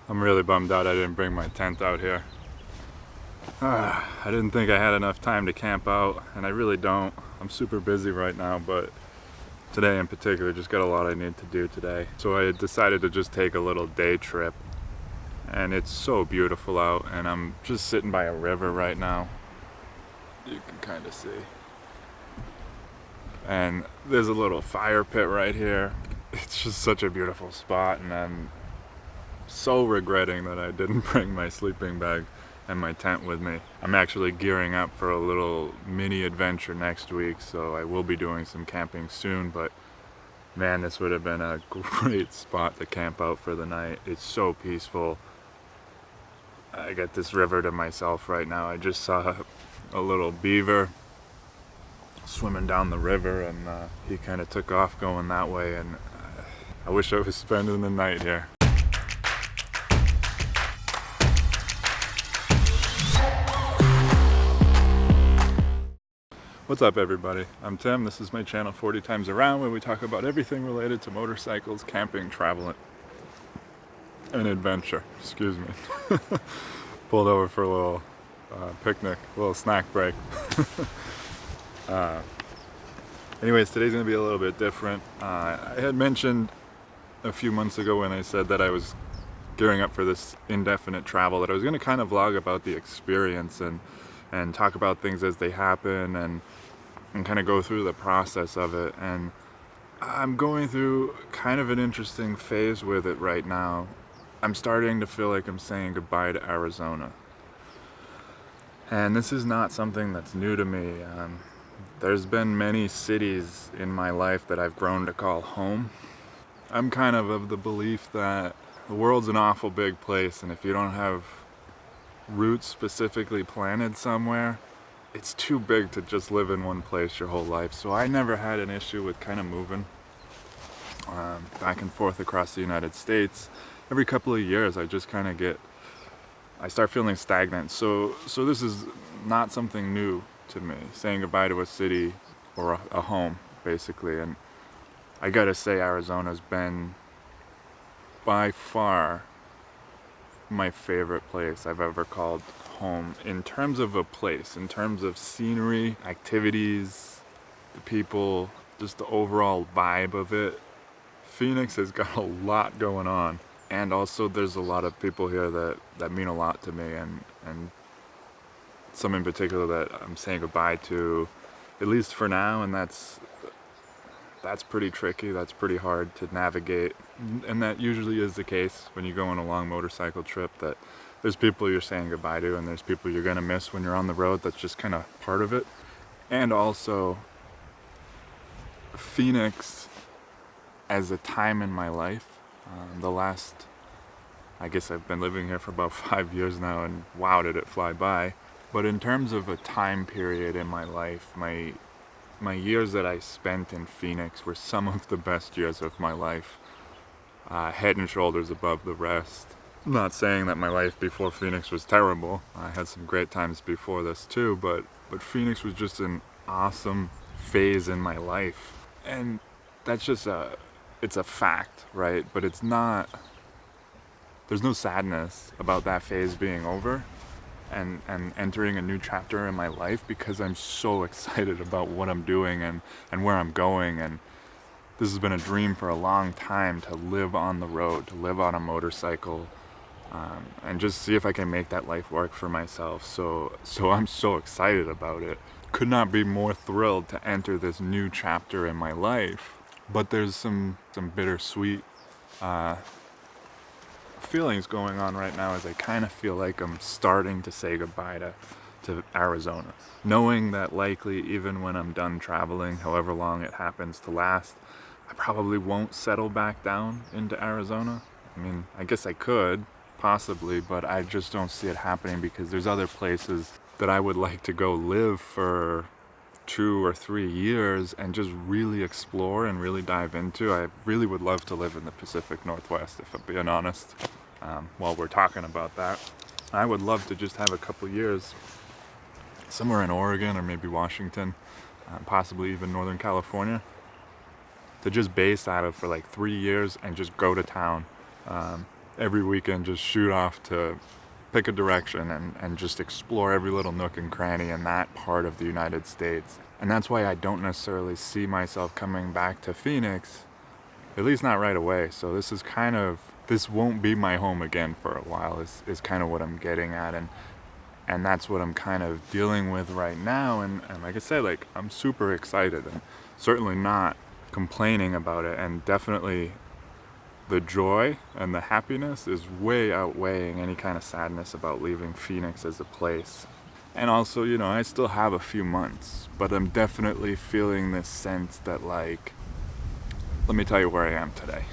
I'm really bummed out I didn't bring my tent out here. I didn't think I had enough time to camp out, and I really don't. I'm super busy right now, but today in particular, just got a lot I need to do today. So I decided to just take a little day trip, and it's so beautiful out, and I'm just sitting by a river right now. You can kind of see. And there's a little fire pit right here. It's just such a beautiful spot, and I'm so regretting that I didn't bring my sleeping bag and my tent with me. I'm actually gearing up for a little mini adventure next week, so I will be doing some camping soon, but man, this would have been a great spot to camp out for the night. It's so peaceful. I got this river to myself right now. I just saw a little beaver swimming down the river, and he kind of took off going that way, and I wish I was spending the night here. What's up, everybody? I'm Tim. This is my channel 40 Times Around, where we talk about everything related to motorcycles, camping, traveling, and adventure. Excuse me. Pulled over for a little picnic, a little snack break. Anyways, today's gonna be a little bit different. I had mentioned a few months ago when I said that I was gearing up for this indefinite travel that I was gonna kind of vlog about the experience and talk about things as they happen and kind of go through the process of it. And I'm going through kind of an interesting phase with it right now. I'm starting to feel like I'm saying goodbye to Arizona. And this is not something that's new to me. There's been many cities in my life that I've grown to call home. I'm kind of the belief that the world's an awful big place, and if you don't have roots specifically planted somewhere, it's too big to just live in one place your whole life. So I never had an issue with kind of moving back and forth across the United States. Every couple of years I just kind of I start feeling stagnant. So this is not something new to me, saying goodbye to a city or a home, basically. And I gotta say, Arizona's been by far my favorite place I've ever called home, in terms of a place, in terms of scenery, activities, the people, just the overall vibe of it. Phoenix has got a lot going on, and also there's a lot of people here that mean a lot to me, and some in particular that I'm saying goodbye to, at least for now, and that's pretty tricky, that's pretty hard to navigate. And that usually is the case when you go on a long motorcycle trip, that there's people you're saying goodbye to and there's people you're gonna miss when you're on the road. That's just kind of part of it. And also, Phoenix as a time in my life, I guess I've been living here for about 5 years now, and wow, did it fly by. But in terms of a time period in my life, my years that I spent in Phoenix were some of the best years of my life, head and shoulders above the rest. I'm not saying that my life before Phoenix was terrible. I had some great times before this too, but Phoenix was just an awesome phase in my life. And that's just it's a fact, right? But it's not, there's no sadness about that phase being over and entering a new chapter in my life, because I'm so excited about what I'm doing and where I'm going. And this has been a dream for a long time, to live on the road, to live on a motorcycle, and just see if I can make that life work for myself. So I'm so excited about it. Could not be more thrilled to enter this new chapter in my life. But there's some bittersweet feelings going on right now, as I kind of feel like I'm starting to say goodbye to Arizona, knowing that likely even when I'm done traveling, however long it happens to last, I probably won't settle back down into Arizona. I mean, I guess I could, possibly, but I just don't see it happening, because there's other places that I would like to go live for 2 or 3 years and just really explore and really dive into. I really would love to live in the Pacific Northwest, if I'm being honest. While we're talking about that, I would love to just have a couple years somewhere in Oregon or maybe Washington, possibly even Northern California, to just base out of for like 3 years and just go to town. every weekend just shoot off to pick a direction and just explore every little nook and cranny in that part of the United States. And that's why I don't necessarily see myself coming back to Phoenix, at least not right away. So this won't be my home again for a while is kind of what I'm getting at. And that's what I'm kind of dealing with right now. And like I said, like, I'm super excited and certainly not complaining about it. And definitely the joy and the happiness is way outweighing any kind of sadness about leaving Phoenix as a place. And also, you know, I still have a few months, but I'm definitely feeling this sense that, like, let me tell you where I am today.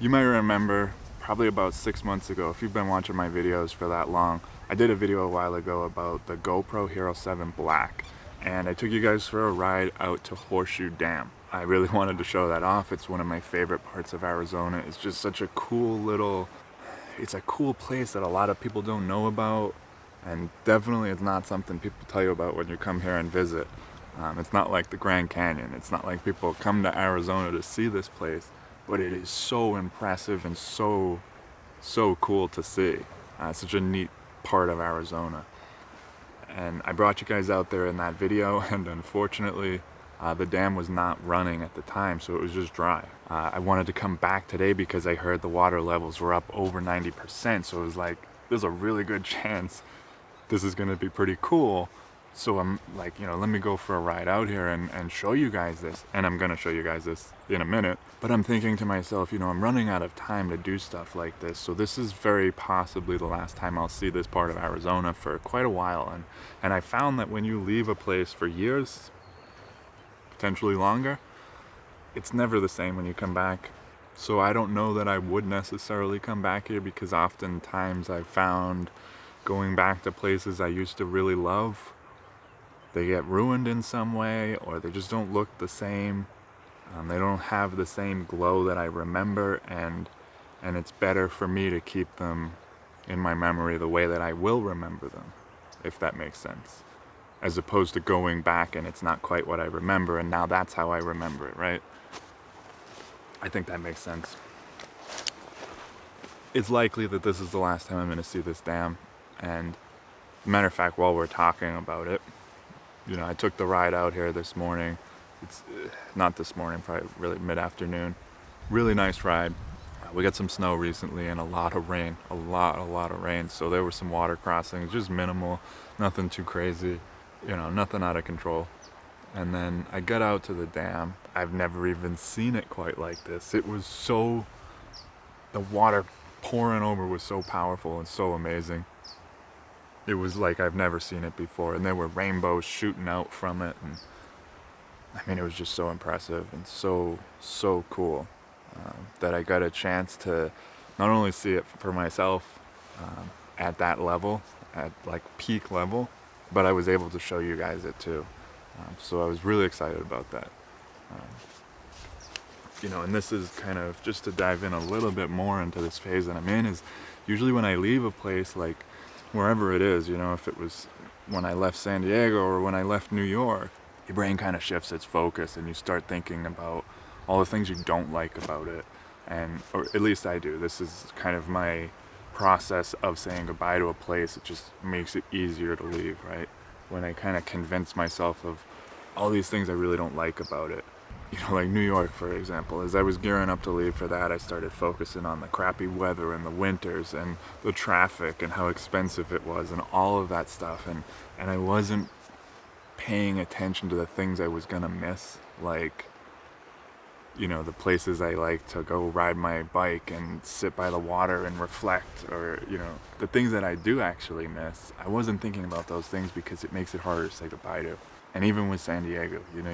You might remember probably about 6 months ago, if you've been watching my videos for that long, I did a video a while ago about the GoPro Hero 7 Black, and I took you guys for a ride out to Horseshoe Dam. I really wanted to show that off. It's one of my favorite parts of Arizona. It's just such a it's a cool place that a lot of people don't know about, and definitely it's not something people tell you about when you come here and visit. It's not like the Grand Canyon. It's not like people come to Arizona to see this place, but it is so impressive and so cool to see. It's such a neat part of Arizona. And I brought you guys out there in that video, and unfortunately the dam was not running at the time, so it was just dry. I wanted to come back today because I heard the water levels were up over 90%, so it was like, there's a really good chance this is going to be pretty cool. So I'm like, you know, let me go for a ride out here and show you guys this. And I'm going to show you guys this in a minute. But I'm thinking to myself, you know, I'm running out of time to do stuff like this. So this is very possibly the last time I'll see this part of Arizona for quite a while. And I found that when you leave a place for years, potentially longer, it's never the same when you come back. So I don't know that I would necessarily come back here, because oftentimes I've found going back to places I used to really love, they get ruined in some way, or they just don't look the same. They don't have the same glow that I remember, and it's better for me to keep them in my memory the way that I will remember them, if that makes sense. As opposed to going back and it's not quite what I remember, and now that's how I remember it, right? I think that makes sense. It's likely that this is the last time I'm going to see this dam, and matter of fact, while we're talking about it, you know, I took the ride out here this morning. It's not this morning, probably really mid-afternoon. Really nice ride. We got some snow recently and a lot of rain, a lot of rain. So there were some water crossings, just minimal, nothing too crazy, you know, nothing out of control. And then I got out to the dam. I've never even seen it quite like this. It was the water pouring over was so powerful and so amazing. It was like I've never seen it before, and there were rainbows shooting out from it, and I mean, it was just so impressive and so cool that I got a chance to not only see it for myself at that level, at like peak level, but I was able to show you guys it too. So I was really excited about that. You know, and this is kind of just to dive in a little bit more into this phase that I'm in, is usually when I leave a place, like wherever it is, you know, if it was when I left San Diego or when I left New York, your brain kind of shifts its focus and you start thinking about all the things you don't like about it. And, or at least I do. This is kind of my process of saying goodbye to a place. It just makes it easier to leave, right? When I kind of convince myself of all these things I really don't like about it. You know, like New York, for example. As I was gearing up to leave for that, I started focusing on the crappy weather and the winters and the traffic and how expensive it was and all of that stuff. And I wasn't paying attention to the things I was gonna miss, like, you know, the places I like to go ride my bike and sit by the water and reflect, or, you know, the things that I do actually miss. I wasn't thinking about those things because it makes it harder to say goodbye to. And even with San Diego, you know,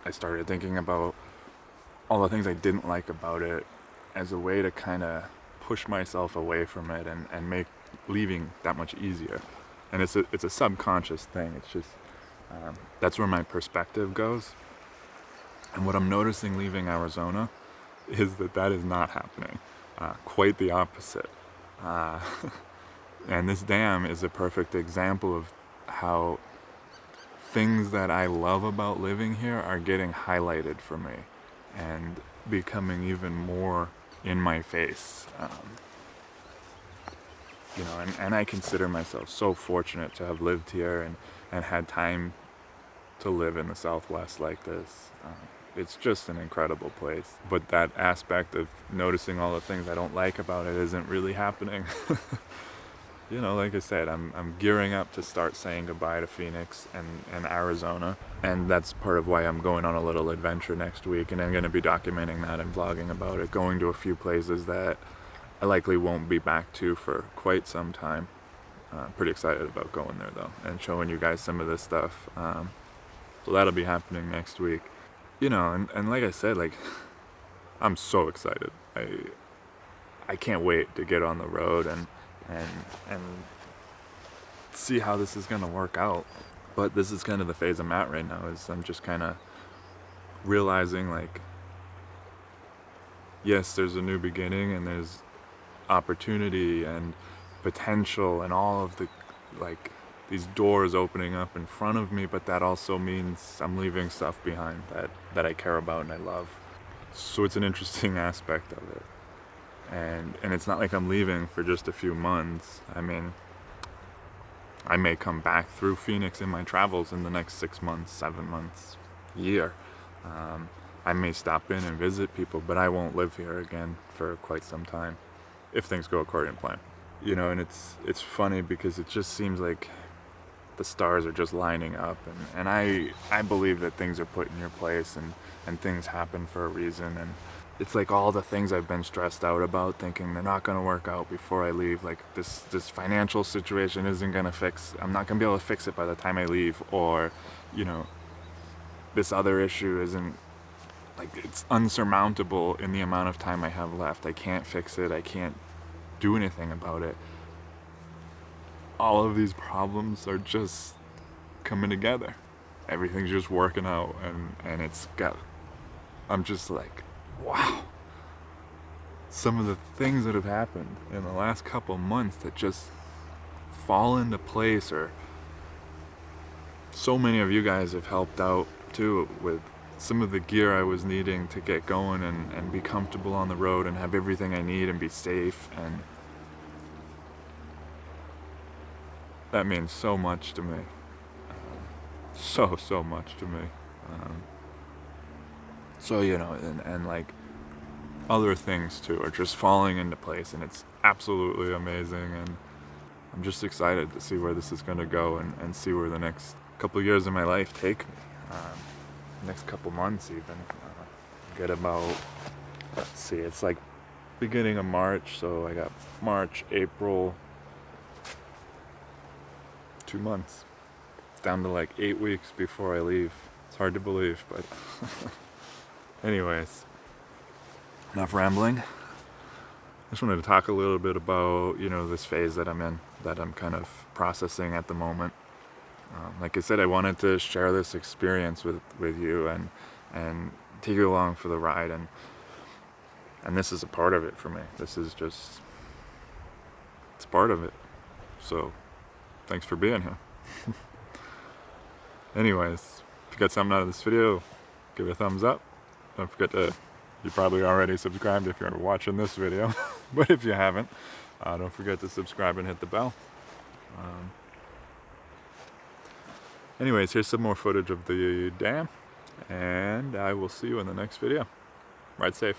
I started thinking about all the things I didn't like about it as a way to kind of push myself away from it and make leaving that much easier. And it's a subconscious thing. It's just, that's where my perspective goes. And what I'm noticing leaving Arizona is that is not happening. Quite the opposite. And this dam is a perfect example of how things that I love about living here are getting highlighted for me and becoming even more in my face. You know, and I consider myself so fortunate to have lived here and had time to live in the Southwest like this. It's just an incredible place. But that aspect of noticing all the things I don't like about it isn't really happening. You know, like I said, I'm gearing up to start saying goodbye to Phoenix and Arizona. And that's part of why I'm going on a little adventure next week. And I'm going to be documenting that and vlogging about it, going to a few places that I likely won't be back to for quite some time. Pretty excited about going there though, and showing you guys some of this stuff. So that'll be happening next week. You know, and like I said, like, I'm so excited. I can't wait to get on the road and see how this is gonna work out. But this is kind of the phase I'm at right now, is I'm just kind of realizing, like, yes, there's a new beginning and there's opportunity and potential and all of the, like, these doors opening up in front of me, but that also means I'm leaving stuff behind that I care about and I love. So it's an interesting aspect of it. And it's not like I'm leaving for just a few months. I mean, I may come back through Phoenix in my travels in the next 6 months, 7 months, year. I may stop in and visit people, but I won't live here again for quite some time, if things go according to plan. You know, and it's funny because it just seems like the stars are just lining up, and I believe that things are put in your place and things happen for a reason. And it's like all the things I've been stressed out about, thinking they're not going to work out before I leave, like this financial situation isn't going to fix, I'm not going to be able to fix it by the time I leave, or, you know, this other issue isn't, like, it's unsurmountable in the amount of time I have left. I can't fix it, I can't do anything about it. All of these problems are just coming together. Everything's just working out, and I'm just like, wow. Some of the things that have happened in the last couple months that just fall into place, or so many of you guys have helped out too with some of the gear I was needing to get going and be comfortable on the road and have everything I need and be safe, and that means so much to me. So much to me. So, you know, and like other things too are just falling into place, and it's absolutely amazing, and I'm just excited to see where this is going to go and see where the next couple of years of my life take me. Next couple months even. Get about, let's see, it's like beginning of March, so I got March, April, 2 months. Down to like 8 weeks before I leave. It's hard to believe, but anyways, enough rambling. I just wanted to talk a little bit about, you know, this phase that I'm in, that I'm kind of processing at the moment. Like I said, I wanted to share this experience with you and take you along for the ride, and this is a part of it for me. This is just, it's part of it. So thanks for being here. Anyways, if you got something out of this video, give it a thumbs up. Don't forget to, you probably already subscribed if you're watching this video, but if you haven't, don't forget to subscribe and hit the bell. Anyways, here's some more footage of the dam, and I will see you in the next video. Ride safe.